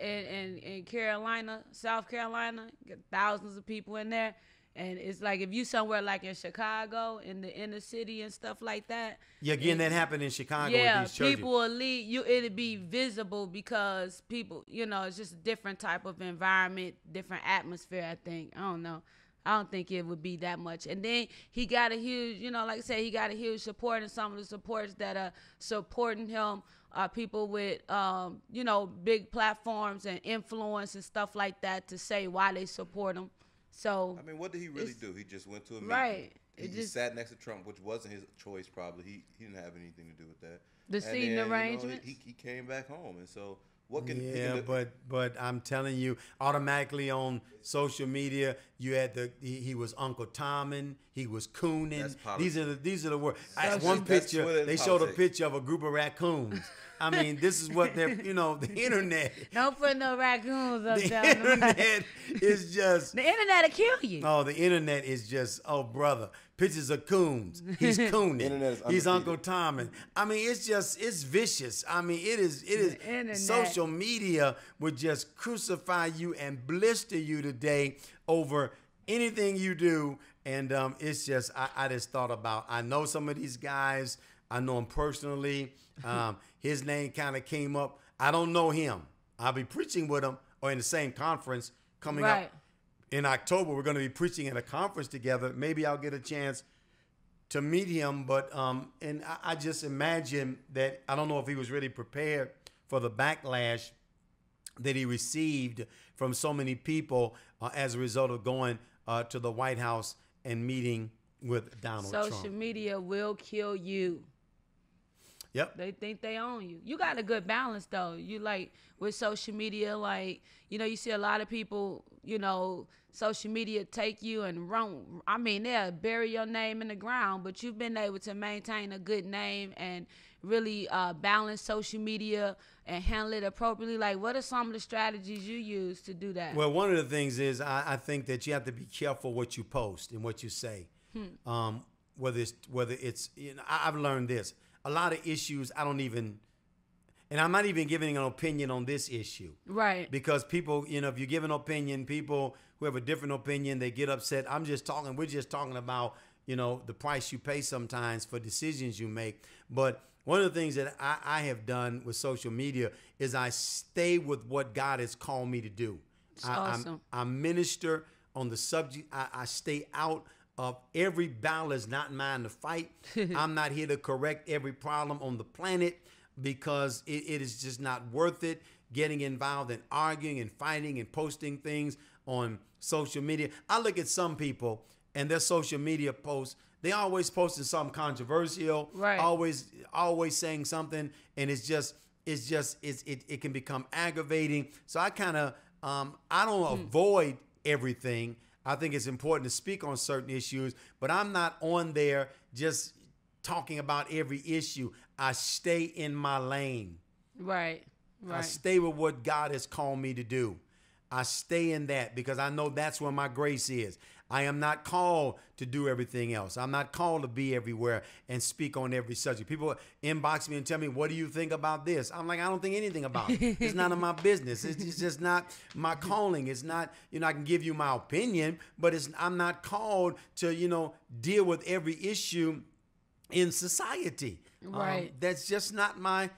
in Carolina, South Carolina, got thousands of people in there. And it's like if you somewhere like in Chicago, in the inner city and stuff like that. Yeah, again, that happened in Chicago. Yeah, with these churches. people will leave you. It'll be visible because people, it's just a different type of environment, different atmosphere. I think. I don't know. I don't think it would be that much. And then he got a huge, like I said, he got a huge support, and some of the supports that are supporting him are people with, big platforms and influence and stuff like that to say why they support him. So I mean, what did he really do? He just went to a meeting. Right. He just sat next to Trump, which wasn't his choice. Probably he didn't have anything to do with that. The seating arrangements. He came back home, and so what can? Yeah, but I'm telling you, automatically on social media, you had he was Uncle Tommen, he was cooning. These are the words. One picture they showed a picture of a group of raccoons. I mean, this is what they're, the internet. Don't put no raccoons up there. The internet is just. The internet will kill you. Oh, the internet is just, oh, brother. Pictures of coons. He's cooning. He's Uncle Tommen. I mean, it's vicious. I mean, it is. Social media would just crucify you and blister you today over anything you do. And it's just, I just thought about, I know some of these guys. I know him personally. His name kind of came up. I don't know him. I'll be preaching with him or in the same conference coming up in October. We're going to be preaching at a conference together. Maybe I'll get a chance to meet him. But and I just imagine that I don't know if he was really prepared for the backlash that he received from so many people as a result of going to the White House and meeting with Donald Trump. Social media will kill you. Yep. They think they own you. You got a good balance, though. You like with social media, like, you see a lot of people, social media take you and run. I mean, they'll bury your name in the ground, but you've been able to maintain a good name and really balance social media and handle it appropriately. Like, what are some of the strategies you use to do that? Well, one of the things is I think that you have to be careful what you post and what you say. Whether it's I've learned this. A lot of issues I don't even, and I'm not even giving an opinion on this issue. Right. Because people, if you give an opinion, people who have a different opinion, they get upset. We're just talking about, the price you pay sometimes for decisions you make. But one of the things that I have done with social media is I stay with what God has called me to do. Awesome. I minister on the subject. I stay out of every battle is not mine to fight. I'm not here to correct every problem on the planet because it is just not worth it getting involved in arguing and fighting and posting things on social media. I look at some people and their social media posts, they always posting something controversial, right? Always saying something, and it can become aggravating. So I kind of I don't avoid everything. I think it's important to speak on certain issues, but I'm not on there just talking about every issue. I stay in my lane. Right. I stay with what God has called me to do. I stay in that because I know that's where my grace is. I am not called to do everything else. I'm not called to be everywhere and speak on every subject. People inbox me and tell me, what do you think about this? I'm like, I don't think anything about it. It's none of my business. It's just not my calling. It's not, I can give you my opinion, but I'm not called to, deal with every issue in society. Right. That's just not my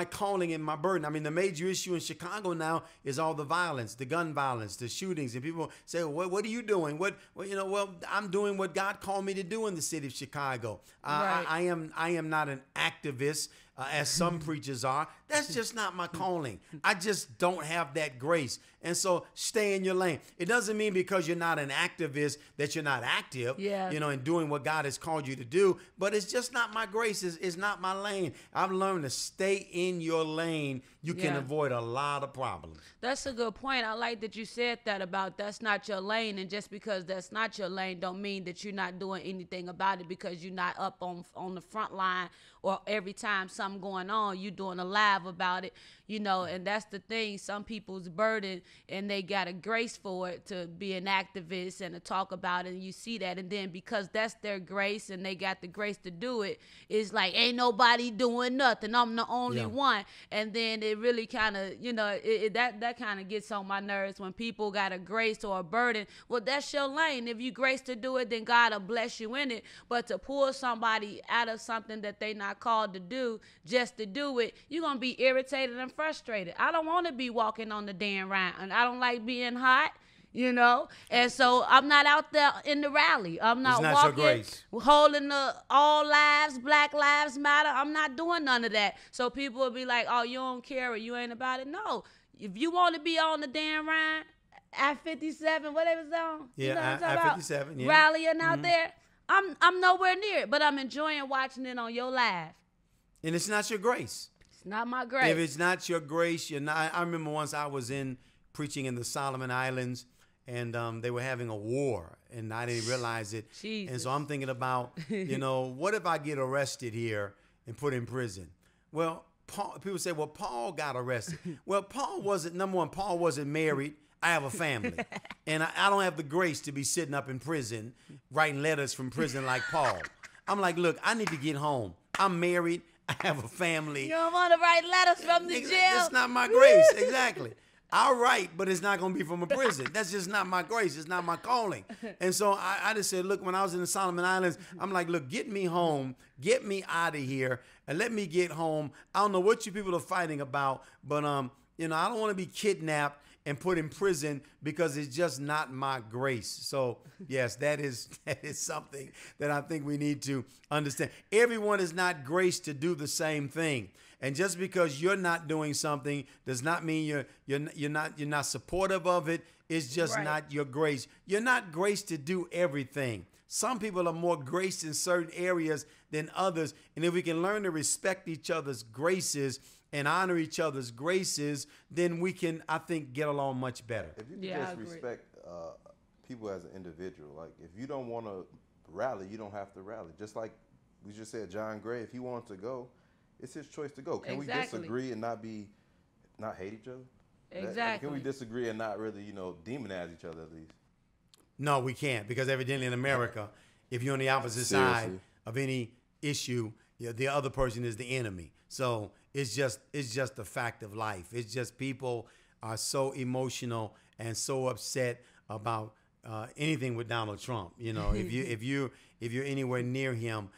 calling and my burden. I mean, the major issue in Chicago now is all the violence, the gun violence, the shootings. And people say, well, what are you doing? Well, I'm doing what God called me to do in the city of Chicago. Right. I am not an activist, as some preachers are. That's just not my calling. I just don't have that grace. And so stay in your lane. It doesn't mean because you're not an activist that you're not active, and doing what God has called you to do. But it's just not my grace. It's not my lane. I've learned to stay in your lane. You can avoid a lot of problems. That's a good point. I like that you said that about that's not your lane. And just because that's not your lane don't mean that you're not doing anything about it because you're not up on the front line or every time something going on, you doing a live about it, and that's the thing. Some people's burden and they got a grace for it to be an activist and to talk about it. And you see that. And then because that's their grace and they got the grace to do it, it's like, ain't nobody doing nothing. I'm the only one. And then it really kind of, that kind of gets on my nerves when people got a grace or a burden. Well, that's your lane. If you grace to do it, then God will bless you in it. But to pull somebody out of something that they not called to do just to do it, you're going to be irritated and frustrated. I don't want to be walking on the damn round, and I don't like being hot, and so I'm not out there in the rally. I'm not walking, holding the all lives, Black Lives Matter. I'm not doing none of that. So people will be like, oh, you don't care or you ain't about it. No, if you want to be on the damn round, I-57, what they was on? Yeah, I-57, yeah. Rallying out there. I'm nowhere near it, but I'm enjoying watching it on your live. And it's not your grace. It's not my grace. If it's not your grace, you're not. I remember once I was preaching in the Solomon Islands, and they were having a war, and I didn't realize it. Jesus. And so I'm thinking about, what if I get arrested here and put in prison? Well, people say, well, Paul got arrested. Well, Paul wasn't married. I have a family, and I don't have the grace to be sitting up in prison writing letters from prison like Paul. I'm like, look, I need to get home. I'm married. I have a family. You don't want to write letters from the jail. It's not my grace. Exactly. I'll write, but it's not going to be from a prison. That's just not my grace. It's not my calling. And so I just said, look, when I was in the Solomon Islands, I'm like, look, get me home. Get me out of here and let me get home. I don't know what you people are fighting about, but, I don't want to be kidnapped and put in prison because it's just not my grace. So yes, that is something that I think we need to understand. Everyone is not graced to do the same thing. And just because you're not doing something does not mean you're not supportive of it. It's just not your grace. You're not graced to do everything. Some people are more graced in certain areas than others. And if we can learn to respect each other's graces and honor each other's graces, then we can, I think, get along much better. If you can just respect people as an individual, like if you don't want to rally, you don't have to rally. Just like we just said, John Gray, if he wanted to go, it's his choice to go. Can we disagree and not hate each other? Exactly. Can we disagree and not really, demonize each other at least? No, we can't, because evidently in America, if you're on the opposite side of any issue, the other person is the enemy. So it's just a fact of life. It's just people are so emotional and so upset about anything with Donald Trump. You know, if you're anywhere near him,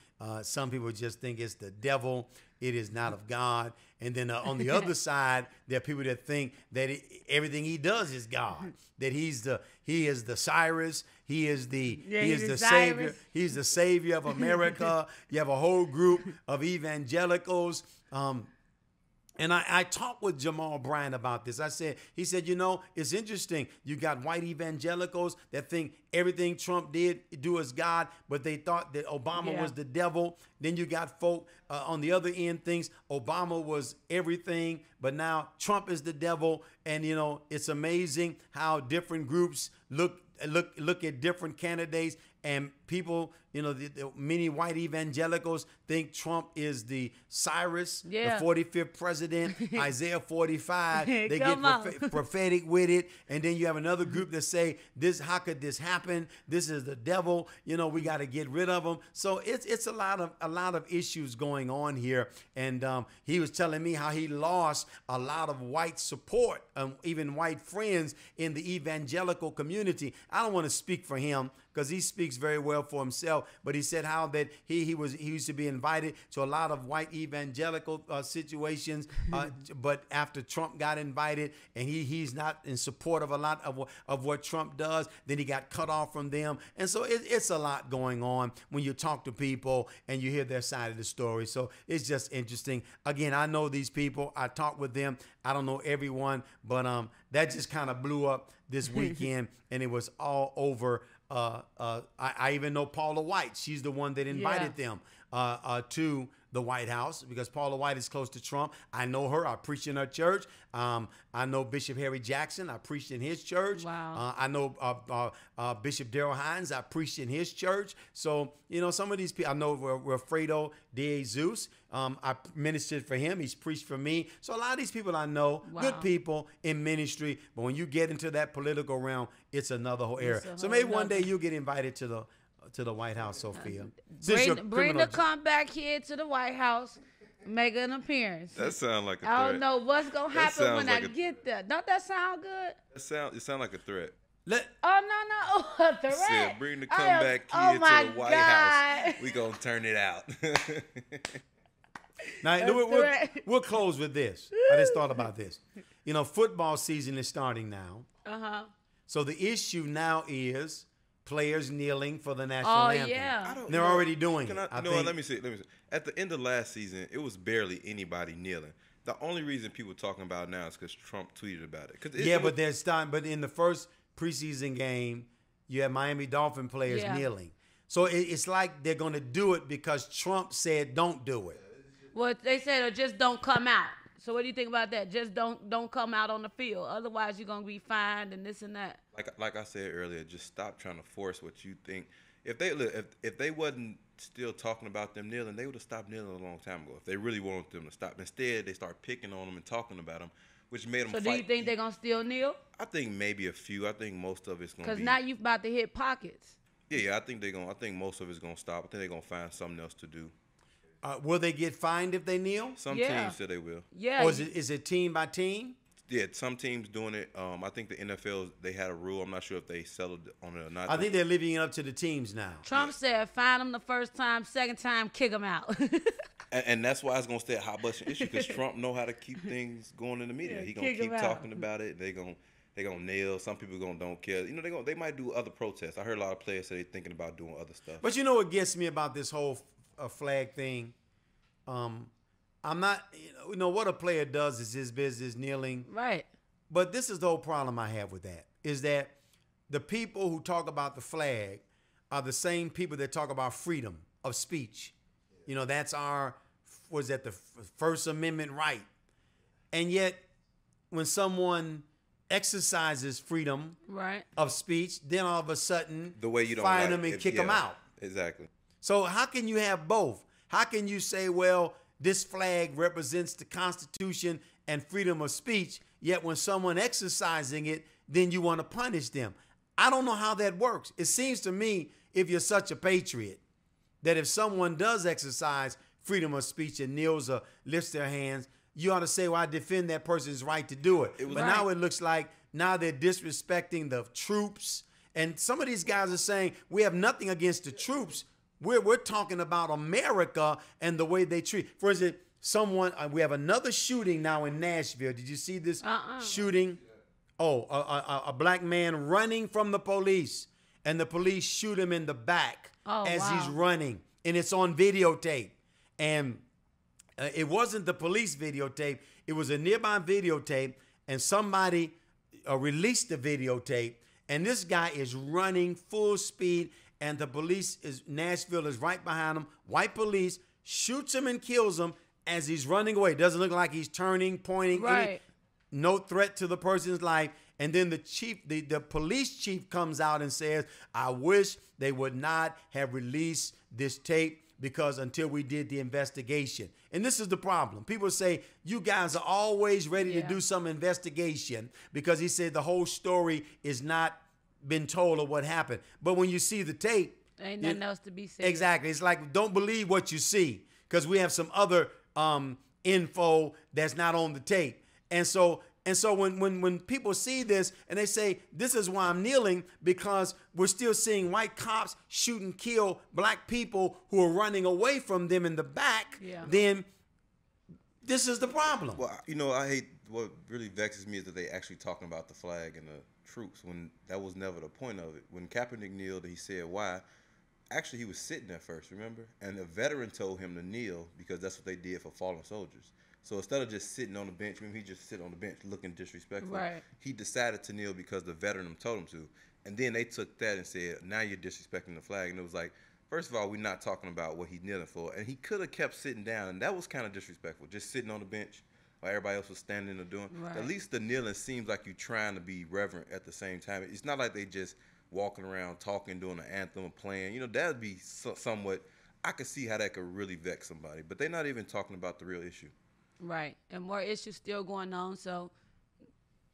some people just think it's the devil. It is not of God. And then on the other side, there are people that think that everything he does is God. That he is the Cyrus. He is the savior. He's the savior of America. You have a whole group of evangelicals. And I talked with Jamal Bryant about this. He said, you know, it's interesting. You got white evangelicals that think everything Trump did do is God, but they thought that Obama was the devil. Then you got folk on the other end thinks Obama was everything, but now Trump is the devil. And, you know, it's amazing how different groups look at different candidates, and people, you know, the many white evangelicals think Trump is the Cyrus, the 45th president, Isaiah 45. They get prophetic with it. And then you have another group that say, how could this happen? This is the devil. You know, we got to get rid of him. So it's a lot of issues going on here. And he was telling me how he lost a lot of white support, even white friends in the evangelical community. I don't want to speak for him, because he speaks very well for himself. But he said how that he used to be invited to a lot of white evangelical situations, but after Trump got invited and he's not in support of a lot of what Trump does, then he got cut off from them. And so it's a lot going on when you talk to people and you hear their side of the story. So it's just interesting. Again, I know these people. I talk with them. I don't know everyone, but that just kind of blew up this weekend, and it was all over. I even know Paula White. She's the one that invited them to the White House, because Paula White is close to Trump. I know her. I preach in her church. I know Bishop Harry Jackson. I preached in his church. Wow. I know Bishop Darrell Hines. I preached in his church. So, you know, some of these people, I know Wilfredo De Jesus. I ministered for him. He's preached for me. So a lot of these people I know, good people in ministry. But when you get into that political realm, it's another whole area. So maybe one day you'll get invited to the White House, Sophia. Bring the comeback here to the White House, make an appearance. That sounds like a threat. I don't know what's gonna happen when I get there. Don't that sound good? It sound like a threat. No, a threat. Said, bring the comeback kid to the White House. We gonna turn it out. Now we'll close with this. I just thought about this. You know, football season is starting now. So the issue now is players kneeling for the national anthem. Yeah. They're already doing it. Let me see. At the end of last season, it was barely anybody kneeling. The only reason people are talking about it now is because Trump tweeted about it. But there's time. But in the first preseason game, you have Miami Dolphin players kneeling. So it's like they're going to do it because Trump said don't do it. Well, they said just don't come out. So what do you think about that? Just don't come out on the field. Otherwise, you're going to be fined and this and that. Like I said earlier, just stop trying to force what you think. If they wasn't still talking about them kneeling, they would have stopped kneeling a long time ago. If they really wanted them to stop. Instead, they start picking on them and talking about them, which made them fight. So do you think they're going to still kneel? I think maybe a few. I think most of it's going to be. Because now you're about to hit pockets. Yeah, I think most of it's going to stop. I think they're going to find something else to do. Will they get fined if they kneel? Some teams said they will. Yeah. Or is it team by team? Yeah, some teams doing it. I think the NFL, they had a rule. I'm not sure if they settled on it or not. I think they're leaving it up to the teams now. Trump said fine them the first time, second time, kick them out. and that's why it's going to stay a hot button issue, because Trump know how to keep things going in the media. He going to keep talking about it. They going to nail. Some people don't care. You know, they might do other protests. I heard a lot of players say they're thinking about doing other stuff. But you know what gets me about this whole flag thing? I'm not, you know, what a player does is his business, kneeling. Right. But this is the whole problem I have with that, is that the people who talk about the flag are the same people that talk about freedom of speech. You know, that's the First Amendment right. And yet, when someone exercises freedom of speech, then all of a sudden, the way you don't fire them and kick them out. Exactly. So how can you have both? How can you say, well, this flag represents the Constitution and freedom of speech, yet when someone exercising it, then you want to punish them? I don't know how that works. It seems to me, if you're such a patriot, that if someone does exercise freedom of speech and kneels or lifts their hands, you ought to say, well, I defend that person's right to do it. But now it looks like now they're disrespecting the troops. And some of these guys are saying we have nothing against the troops. We're talking about America and the way they treat. For instance, we have another shooting now in Nashville. Did you see this shooting? Oh, a black man running from the police, and the police shoot him in the back as he's running, and it's on videotape. And it wasn't the police videotape; it was a nearby videotape, and somebody released the videotape, and this guy is running full speed, and the police Nashville is right behind him. White police shoots him and kills him as he's running away. It doesn't look like he's turning, pointing. Right. No threat to the person's life. And then the police chief comes out and says, I wish they would not have released this tape because until we did the investigation. And this is the problem. People say, you guys are always ready to do some investigation because he said the whole story is not been told of what happened. But when you see the tape, ain't nothing else to be said. Exactly. It's like, don't believe what you see because we have some other info that's not on the tape. And so when people see this and they say, this is why I'm kneeling, because we're still seeing white cops shoot and kill black people who are running away from them in the back, then this is the problem. Well, I hate, what really vexes me is that they actually talking about the flag and the troops when that was never the point of it. When Kaepernick kneeled, he said, why? Actually, he was sitting there first, remember? And a veteran told him to kneel because that's what they did for fallen soldiers. So instead of just sitting on the bench, he just sit on the bench looking disrespectful. Right. He decided to kneel because the veteran told him to. And then they took that and said, now you're disrespecting the flag. And it was like, first of all, we're not talking about what he's kneeling for. And he could have kept sitting down, and that was kind of disrespectful, just sitting on the bench while everybody else was standing or doing. Right. At least the kneeling seems like you're trying to be reverent at the same time. It's not like they just walking around talking, doing an anthem or playing. That would be somewhat, I could see how that could really vex somebody. But they're not even talking about the real issue. Right, and more issues still going on. So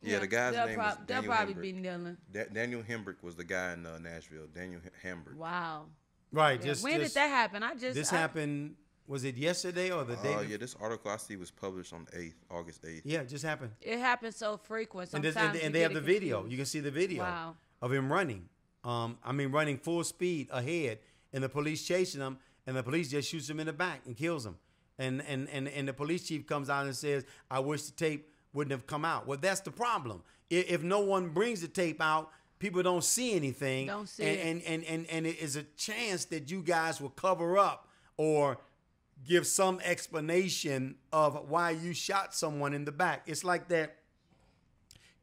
the guy's name was they'll Daniel probably Hembrick. be kneeling. Daniel Hembrick was the guy in Nashville. Daniel Hembrick. Wow. Right. Yeah. When did that happen? This happened. Was it yesterday or the day? Yeah, this article I see was published on the 8th, August 8th. Yeah, it just happened. It happens so frequent. And Sometimes they have the video. You can see the video of him running. Running full speed ahead, and the police chasing him, and the police just shoots him in the back and kills him. And the police chief comes out and says, I wish the tape wouldn't have come out. Well, that's the problem. If no one brings the tape out, people don't see anything. Don't see it. And it is a chance that you guys will cover up or give some explanation of why you shot someone in the back. It's like that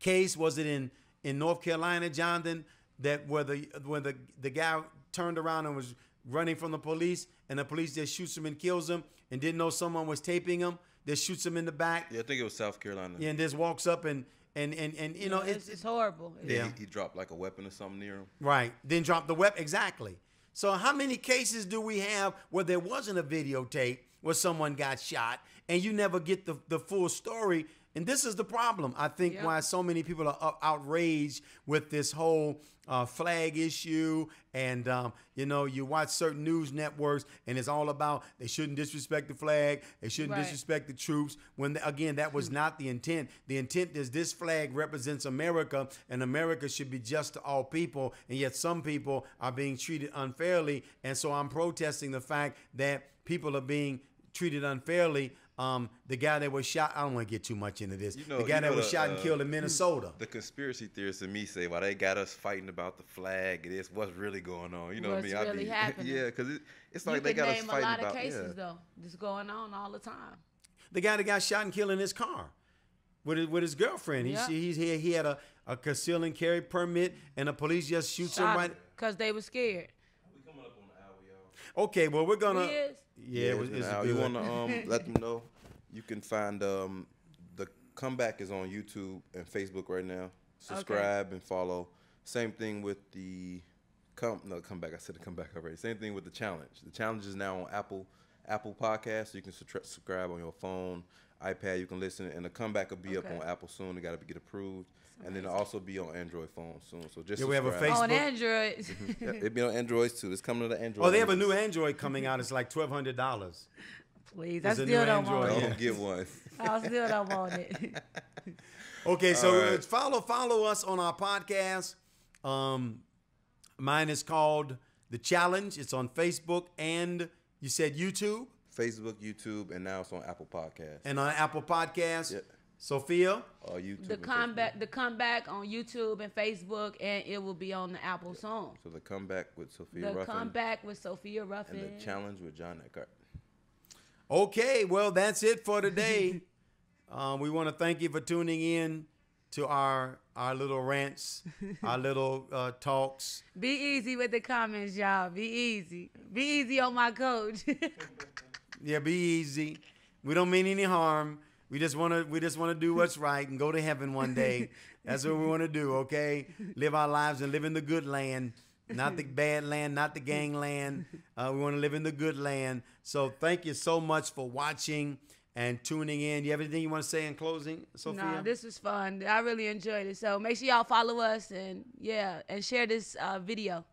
case, was it in North Carolina, Jonathan, that where the guy turned around and was running from the police, and the police just shoots him and kills him, and didn't know someone was taping him, just shoots him in the back. Yeah, I think it was South Carolina. Yeah, and just walks up and it's horrible. Yeah. He dropped like a weapon or something near him. Right. Then drop the weapon. Exactly. So how many cases do we have where there wasn't a videotape where someone got shot and you never get the full story? And this is the problem, I think, why so many people are outraged with this whole flag issue. And, you watch certain news networks and it's all about they shouldn't disrespect the flag. They shouldn't disrespect the troops. When, again, that was not the intent. The intent is this flag represents America, and America should be just to all people. And yet some people are being treated unfairly. And so I'm protesting the fact that people are being treated unfairly. The guy that was shot, I don't want to get too much into this. The guy that was shot and killed in Minnesota. The conspiracy theorists in me say, well, they got us fighting about the flag. It is what's really going on. You know what I mean? What's really happening. Yeah, because it's like they got us fighting about. You can name a lot of cases, though, that's going on all the time. The guy that got shot and killed in his car with his girlfriend. He had a conceal and carry permit, and the police just shoots him right. Because they were scared. We coming up on the hour, y'all. Okay, well, we're going to. Yeah, it's good. You want to let them know? You can find the comeback is on YouTube and Facebook right now. Subscribe and follow. Same thing with the comeback. I said the comeback already. Same thing with the challenge. The challenge is now on Apple Podcasts. So you can subscribe on your phone, iPad. You can listen, and the comeback will be up on Apple soon. It got to get approved. And then it'll also be on Android phones soon. So just subscribe. We have a Facebook. On Android. It'll be on Androids too. It's coming to the Android. Oh, they have a new Android coming out. It's like $1,200. Please, I It's a still new don't Android. want Yeah. it. Get one. I still don't want it. Okay, so All right. follow us on our podcast. Mine is called The Challenge. It's on Facebook and you said YouTube Facebook, YouTube, and now it's on Apple Podcasts. and on Apple Podcasts. Yeah. Sophia. YouTube. The and comeback, the comeback on YouTube and Facebook, and it will be on the Apple song. Facebook. So the comeback with Sophia The Ruffin comeback with Sophia Ruffin. and the challenge with John Eckhardt. Okay, well, that's it for today. We want to thank you for tuning in to our little rants, our little talks. Be easy with the comments, y'all. Be easy. Be easy on my coach. Yeah, be easy. We don't mean any harm. We just want to do what's right and go to heaven one day. That's what we want to do, okay? Live our lives and live in the good land, not the bad land, not the gang land. We want to live in the good land. So thank you so much for watching and tuning in. You have anything you want to say in closing, Sophia? Nah, this was fun. I really enjoyed it. So make sure y'all follow us and share this video.